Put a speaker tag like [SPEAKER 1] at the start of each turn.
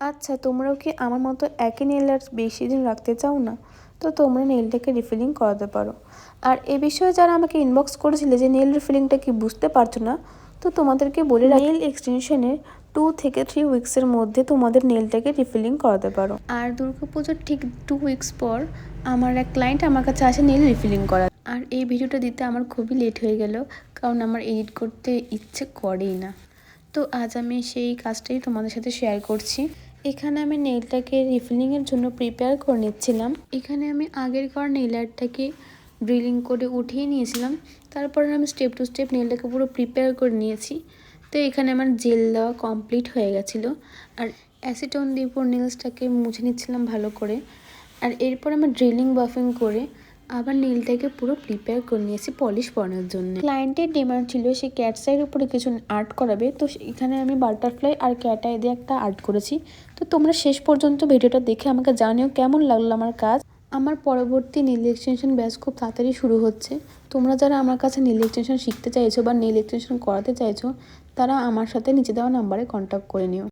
[SPEAKER 1] আচ্ছা, তোমরাও কি আমার মতো একই নেল আর্ট বেশি দিন রাখতে চাও না? তো তোমরা নেলটাকে রিফিলিং করাতে পারো। আর এ বিষয়ে যারা আমাকে ইনবক্স করেছিলে যে নেল রিফিলিংটা কি বুঝতে পারছো না, তো তোমাদেরকে বলে নেল এক্সটেনশনের 2 থেকে 3 উইক্সের মধ্যে তোমাদের নেলটাকে রিফিলিং করাতে পারো। আর দুর্গাপুজোর ঠিক 2 উইক্স পর আমার এক ক্লায়েন্ট আমার কাছে আসে নেল রিফিলিং করা। আর এই ভিডিওটা দিতে আমার খুবই লেট হয়ে গেল, কারণ আমার এডিট করতে ইচ্ছে করেই না। তো আজ আমি সেই কাজটাই তোমাদের সাথে শেয়ার করছি। এখানে আমি নেলটাকে রিফিলিংয়ের জন্য প্রিপেয়ার করে নিচ্ছিলাম। এখানে আমি আগের করা নেল আর্টটাকে ড্রিলিং করে উঠিয়ে নিয়েছিলাম। তারপরে আমি স্টেপ টু স্টেপ নেলটাকে পুরো প্রিপেয়ার করে নিয়েছি। তো এখানে আমার জেল দেওয়া কমপ্লিট হয়ে গেছিলো। আর অ্যাসিটন দিয়ে পুরো নেলসটাকে মুছে নিচ্ছিলাম ভালো করে। আর এরপর আমি ড্রিলিং বাফিং করে আবার নেলটাকে পুরো প্রিপেয়ার করে নিয়েছি পলিশ পরানোর জন্য। ক্লায়েন্টের ডিমান্ড ছিল সে ক্যাটস আইয়ের উপরে কিছু আর্ট করাবে, তো এখানে আমি বাটারফ্লাই আর ক্যাট আই দিয়ে একটা আর্ট করেছি। তো তোমরা শেষ পর্যন্ত ভিডিওটা দেখে আমাকে জানিও কেমন লাগলো আমার কাজ। আমার পরবর্তী নেল এক্সটেনশন ব্যাচ খুব তাড়াতাড়ি শুরু হচ্ছে। তোমরা যারা আমার কাছে নেল এক্সটেনশন শিখতে চাইছো বা নেল এক্সটেনশন করাতে চাইছো, তারা আমার সাথে নিচে দেওয়া নাম্বারে কন্ট্যাক্ট করে নিও।